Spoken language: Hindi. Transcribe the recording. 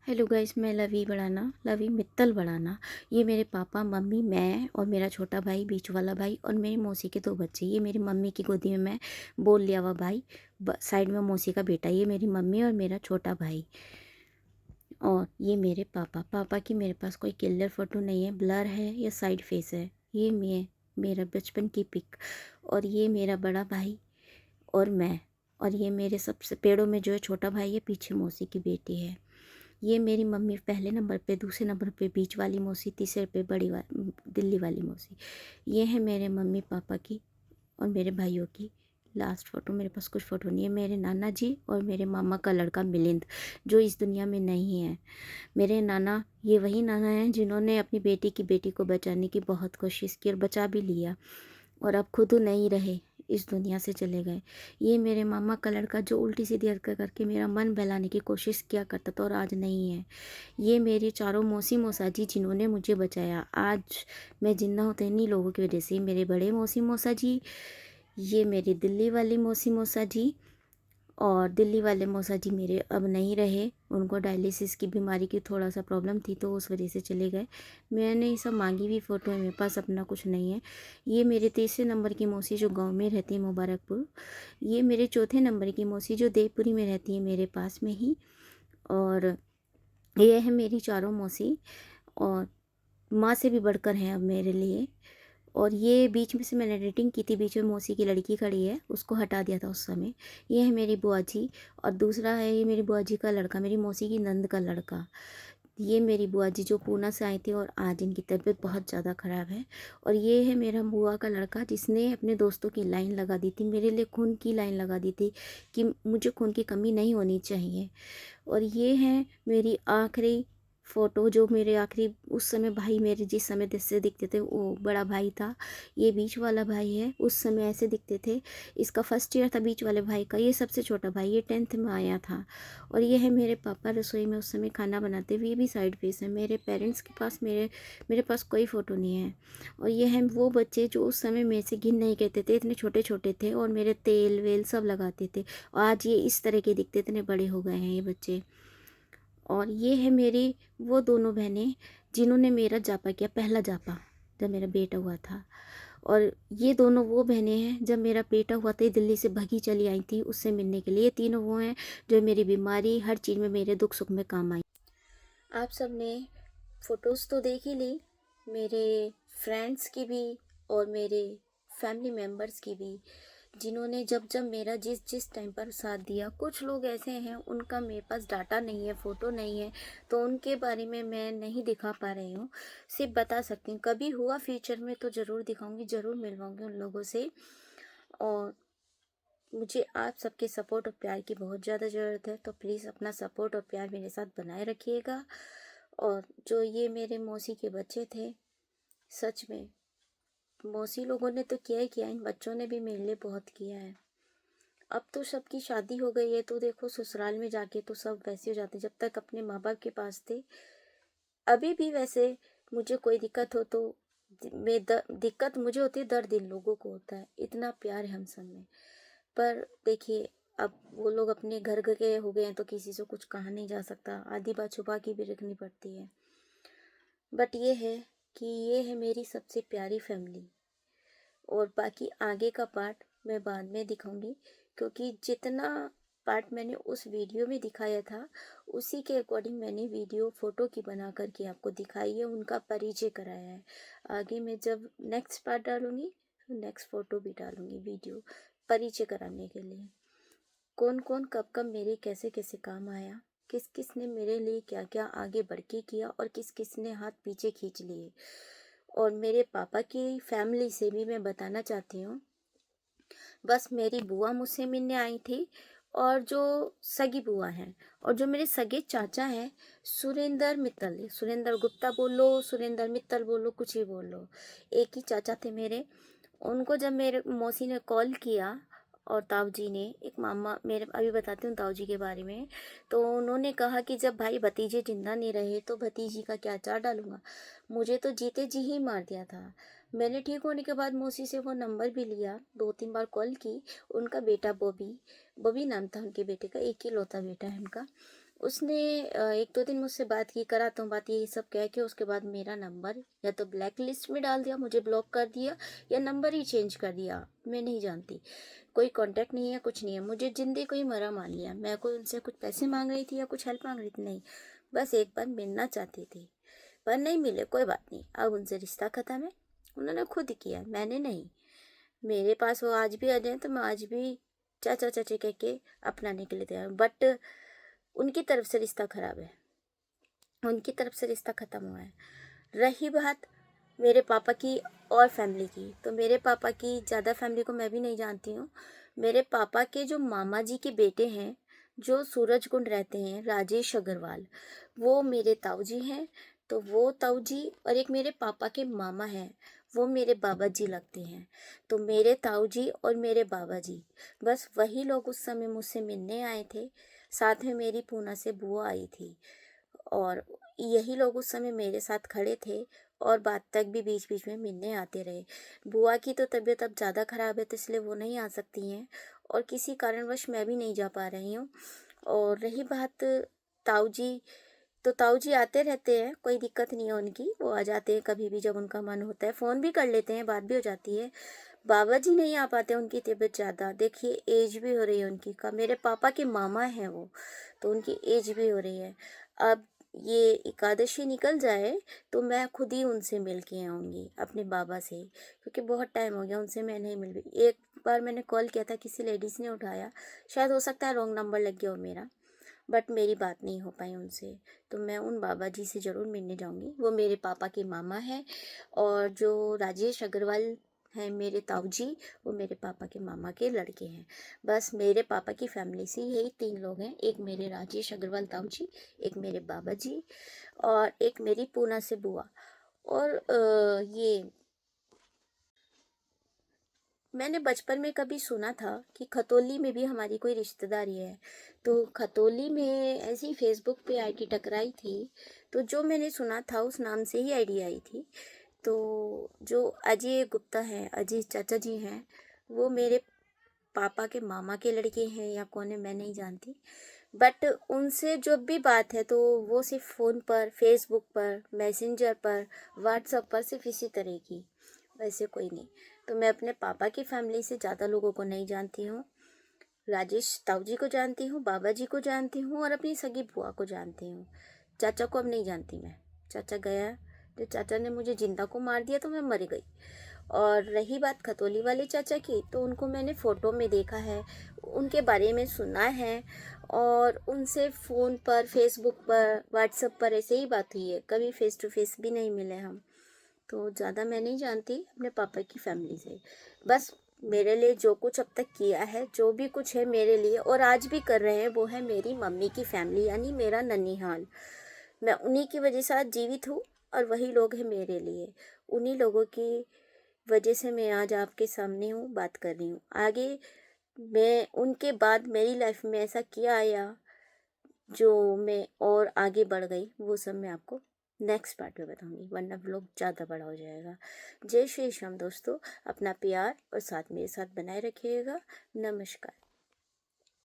हेलो गाइस, मैं लवी मित्तल बढ़ाना। ये मेरे पापा मम्मी, मैं और मेरा छोटा भाई, बीच वाला भाई और मेरी मौसी के दो बच्चे। ये मेरी मम्मी की गोदी में मैं बोल लिया हुआ भाई, साइड में मौसी का बेटा। ये मेरी मम्मी और मेरा छोटा भाई। और ये मेरे पापा की मेरे पास कोई क्लियर फ़ोटो नहीं है, ब्लर है या साइड फेस है। ये मेरा बचपन की पिक। और ये मेरा बड़ा भाई और मैं। और ये मेरे सबसे पेड़ों में जो है छोटा भाई है, पीछे मौसी की बेटी है। ये मेरी मम्मी पहले नंबर पे, दूसरे नंबर पे बीच वाली मौसी, तीसरे पे दिल्ली वाली मौसी। ये है मेरे मम्मी पापा की और मेरे भाइयों की लास्ट फ़ोटो। मेरे पास कुछ फ़ोटो नहीं है। मेरे नाना जी और मेरे मामा का लड़का मिलिंद, जो इस दुनिया में नहीं है। मेरे नाना ये वही नाना हैं जिन्होंने अपनी बेटी को बचाने की बहुत कोशिश की और बचा भी लिया, और अब खुद नहीं रहे, इस दुनिया से चले गए। ये मेरे मामा का लड़का जो उल्टी सीधी हरकत करके मेरा मन बहलाने की कोशिश किया करता था और आज नहीं है। ये मेरी चारों मौसी मौसा जी जिन्होंने मुझे बचाया। आज मैं जिंदा हूँ तो इन्हीं लोगों की वजह से। मेरे बड़े मौसी मौसा जी, ये मेरी दिल्ली वाली मौसी मौसा जी, और दिल्ली वाले मौसा जी मेरे अब नहीं रहे। उनको डायलिसिस की बीमारी की थोड़ा सा प्रॉब्लम थी तो उस वजह से चले गए। मैंने ये सब मांगी हुई फ़ोटो है, मेरे पास अपना कुछ नहीं है। ये मेरे तीसरे नंबर की मौसी जो गांव में रहती है, मुबारकपुर। ये मेरे चौथे नंबर की मौसी जो देवपुरी में रहती है, मेरे पास में ही। और ये है मेरी चारों मौसी, और माँ से भी बढ़कर हैं अब मेरे लिए। और ये बीच में से मैंने एडिटिंग की थी, बीच में मौसी की लड़की खड़ी है, उसको हटा दिया था उस समय। ये है मेरी बुआ जी। और दूसरा है ये मेरी बुआ जी का लड़का, मेरी मौसी की नंद का लड़का। ये मेरी बुआ जी जो पूना से आई थी और आज इनकी तबीयत बहुत ज़्यादा ख़राब है। और ये है मेरा बुआ का लड़का जिसने अपने दोस्तों की लाइन लगा दी थी, मेरे लिए खून की लाइन लगा दी थी कि मुझे खून की कमी नहीं होनी चाहिए। और ये है मेरी आखिरी फ़ोटो, जो मेरे आखिरी उस समय भाई मेरे जिस समय जैसे दिखते थे वो बड़ा भाई था। ये बीच वाला भाई है, उस समय ऐसे दिखते थे। इसका फर्स्ट ईयर था बीच वाले भाई का। ये सबसे छोटा भाई, ये 10th में आया था। और ये है मेरे पापा रसोई में उस समय खाना बनाते हुए, ये भी साइड फेस है। मेरे पेरेंट्स के पास मेरे पास कोई फ़ोटो नहीं है। और ये हैं वो बच्चे जो उस समय मेरे से घिन नहीं कहते थे, इतने छोटे छोटे थे और मेरे तेल वेल सब लगाते थे। और आज ये इस तरह के दिखते, इतने बड़े हो गए हैं ये बच्चे। और ये है मेरी वो दोनों बहनें जिन्होंने मेरा जापा किया, पहला जापा जब मेरा बेटा हुआ था। और ये दोनों वो बहनें हैं जब मेरा बेटा हुआ था, ये दिल्ली से भगी चली आई थी उससे मिलने के लिए। ये तीनों वो हैं जो मेरी बीमारी हर चीज़ में, मेरे दुख सुख में काम आई। आप सब ने फ़ोटोज़ तो देख ही ली, मेरे फ्रेंड्स की भी और मेरे फैमिली मेम्बर्स की भी, जिन्होंने जब जब मेरा जिस जिस टाइम पर साथ दिया। कुछ लोग ऐसे हैं उनका मेरे पास डाटा नहीं है, फ़ोटो नहीं है, तो उनके बारे में मैं नहीं दिखा पा रही हूँ। सिर्फ बता सकती हूँ, कभी हुआ फ्यूचर में तो ज़रूर दिखाऊंगी, ज़रूर मिलवाऊंगी उन लोगों से। और मुझे आप सबके सपोर्ट और प्यार की बहुत ज़्यादा ज़रूरत है, तो प्लीज़ अपना सपोर्ट और प्यार मेरे साथ बनाए रखिएगा। और जो ये मेरे मौसी के बच्चे थे, सच में मौसी लोगों ने तो किया ही किया, इन बच्चों ने भी मेरे लिए बहुत किया है। अब तो सबकी शादी हो गई है तो देखो ससुराल में जाके तो सब वैसे हो जाते, जब तक अपने माँ बाप के पास थे अभी भी वैसे। मुझे कोई दिक्कत हो तो दिक्कत मुझे होती है, दर्द इन लोगों को होता है। इतना प्यार है हम सब में। पर देखिए, अब वो लोग अपने घर के हो गए हैं तो किसी से कुछ कहा नहीं जा सकता, आधी बात छुपा के भी रखनी पड़ती है। बट ये है कि ये है मेरी सबसे प्यारी फैमिली। और बाकी आगे का पार्ट मैं बाद में दिखाऊंगी, क्योंकि जितना पार्ट मैंने उस वीडियो में दिखाया था उसी के अकॉर्डिंग मैंने वीडियो फ़ोटो की बना करके आपको दिखाई है, उनका परिचय कराया है। आगे मैं जब नेक्स्ट पार्ट डालूंगी तो नेक्स्ट फ़ोटो भी डालूंगी, वीडियो परिचय कराने के लिए। कौन कौन कब कब मेरे कैसे कैसे काम आया, किस किस ने मेरे लिए क्या क्या आगे बढ़ के किया और किस किस ने हाथ पीछे खींच लिए। और मेरे पापा की फैमिली से भी मैं बताना चाहती हूँ, बस मेरी बुआ मुझसे मिलने आई थी, और जो सगी बुआ हैं और जो मेरे सगे चाचा हैं, सुरेंद्र मित्तल, सुरेंद्र गुप्ता बोलो, सुरेंद्र मित्तल बोलो, कुछ ही बोलो, एक ही चाचा थे मेरे। उनको जब मेरे मौसी ने कॉल किया और ताऊ जी ने, एक मामा मेरे, अभी बताती हूँ ताऊ जी के बारे में, तो उन्होंने कहा कि जब भाई भतीजे जिंदा नहीं रहे तो भतीजी का क्या अचार डालूंगा। मुझे तो जीते जी ही मार दिया था। मैंने ठीक होने के बाद मौसी से वो नंबर भी लिया, 2-3 बार कॉल की। उनका बेटा बॉबी, बॉबी नाम था उनके बेटे का, एक ही लौता बेटा है उनका। उसने 1-2 दिन मुझसे बात की, करा तो बात यही सब कह के उसके बाद मेरा नंबर या तो ब्लैक लिस्ट में डाल दिया, मुझे ब्लॉक कर दिया, या नंबर ही चेंज कर दिया। मैं नहीं जानती, कोई कांटेक्ट नहीं है, कुछ नहीं है। मुझे जिंदे को ही मरा मान लिया। मैं कोई उनसे कुछ पैसे मांग रही थी या कुछ हेल्प मांग रही थी, नहीं। बस एक बार मिलना चाहती थी, पर नहीं मिले, कोई बात नहीं, अब उनसे रिश्ता खत्म है। उन्होंने खुद किया, मैंने नहीं। मेरे पास वो आज भी आ जाए तो मैं आज भी चाचा चाची कह के अपनाने के लिए तैयार हूँ, बट उनकी तरफ से रिश्ता खराब है, उनकी तरफ से रिश्ता ख़त्म हुआ है। रही बात मेरे पापा की और फैमिली की, तो मेरे पापा की ज़्यादा फैमिली को मैं भी नहीं जानती हूँ। मेरे पापा के जो मामा जी के बेटे हैं, जो सूरजकुंड रहते हैं, राजेश अग्रवाल, वो मेरे ताऊ जी हैं। तो वो ताऊ जी और एक मेरे पापा के मामा हैं, वो मेरे बाबा जी लगते हैं। तो मेरे ताऊ जी और मेरे बाबा जी, बस वही लोग उस समय मुझसे मिलने आए थे। साथ में मेरी पूना से बुआ आई थी, और यही लोग उस समय मेरे साथ खड़े थे, और बात तक भी बीच बीच में मिलने आते रहे। बुआ की तो तबीयत अब ज़्यादा ख़राब है, तो इसलिए वो नहीं आ सकती हैं, और किसी कारणवश मैं भी नहीं जा पा रही हूँ। और रही बात ताऊ जी, तो ताऊ जी आते रहते हैं, कोई दिक्कत नहीं है उनकी, वो आ जाते हैं कभी भी जब उनका मन होता है, फ़ोन भी कर लेते हैं, बात भी हो जाती है। बाबा जी नहीं आ पाते, उनकी तबीयत ज़्यादा, देखिए एज भी हो रही है उनकी का, मेरे पापा के मामा हैं वो, तो उनकी एज भी हो रही है। अब ये एकादशी निकल जाए तो मैं खुद ही उनसे मिल के आऊँगी, अपने बाबा से, क्योंकि बहुत टाइम हो गया उनसे मैं नहीं मिल रही। एक बार मैंने कॉल किया था, किसी लेडीज़ ने उठाया, शायद हो सकता है रॉन्ग नंबर लग गया हो मेरा, बट मेरी बात नहीं हो पाई उनसे। तो मैं उन बाबा जी से ज़रूर मिलने जाऊँगी, वो मेरे पापा के मामा हैं। और जो राजेश अग्रवाल हैं मेरे ताऊ जी, वो मेरे पापा के मामा के लड़के हैं। बस मेरे पापा की फैमिली से यही 3 लोग हैं, एक मेरे राजेश अग्रवाल ताऊ जी, एक मेरे बाबा जी, और एक मेरी पूना से बुआ। और ये मैंने बचपन में कभी सुना था कि खतौली में भी हमारी कोई रिश्तेदारी है। तो खतौली में ऐसे ही फेसबुक पे आईडी टकराई थी, तो जो मैंने सुना था उस नाम से ही आईडी आई थी। तो जो अजय गुप्ता हैं, अजय चाचा जी हैं, वो मेरे पापा के मामा के लड़के हैं या कौन है मैं नहीं जानती। बट उनसे जब भी बात है तो वो सिर्फ फ़ोन पर, फेसबुक पर, मैसेंजर पर, व्हाट्सएप पर, सिर्फ इसी तरह की, वैसे कोई नहीं। तो मैं अपने पापा की फैमिली से ज़्यादा लोगों को नहीं जानती हूँ। राजेश ताऊ जी को जानती हूँ, बाबा जी को जानती हूँ, और अपनी सगी बुआ को जानती हूँ। चाचा को अब नहीं जानती मैं, चाचा गया। जो चाचा ने मुझे जिंदा को मार दिया तो मैं मर गई। और रही बात खतौली वाले चाचा की, तो उनको मैंने फ़ोटो में देखा है, उनके बारे में सुना है, और उनसे फ़ोन पर, फेसबुक पर, व्हाट्सएप पर ऐसे ही बात हुई है, कभी फ़ेस टू फेस भी नहीं मिले हम। तो ज़्यादा मैं नहीं जानती अपने पापा की फैमिली से। बस मेरे लिए जो कुछ अब तक किया है, जो भी कुछ है मेरे लिए और आज भी कर रहे हैं, वो है मेरी मम्मी की फैमिली, यानी मेरा ननिहाल। मैं उन्हीं की वजह से आज जीवित हूँ, और वही लोग हैं मेरे लिए। उन्हीं लोगों की वजह से मैं आज आपके सामने हूँ, बात कर रही हूँ। आगे मैं उनके बाद मेरी लाइफ में ऐसा क्या आया जो मैं और आगे बढ़ गई, वो सब मैं आपको नेक्स्ट पार्ट में बताऊंगी, वरना व्लॉग ज़्यादा बड़ा हो जाएगा। जय श्री श्याम दोस्तों, अपना प्यार और साथ मेरे साथ बनाए रखिएगा। नमस्कार।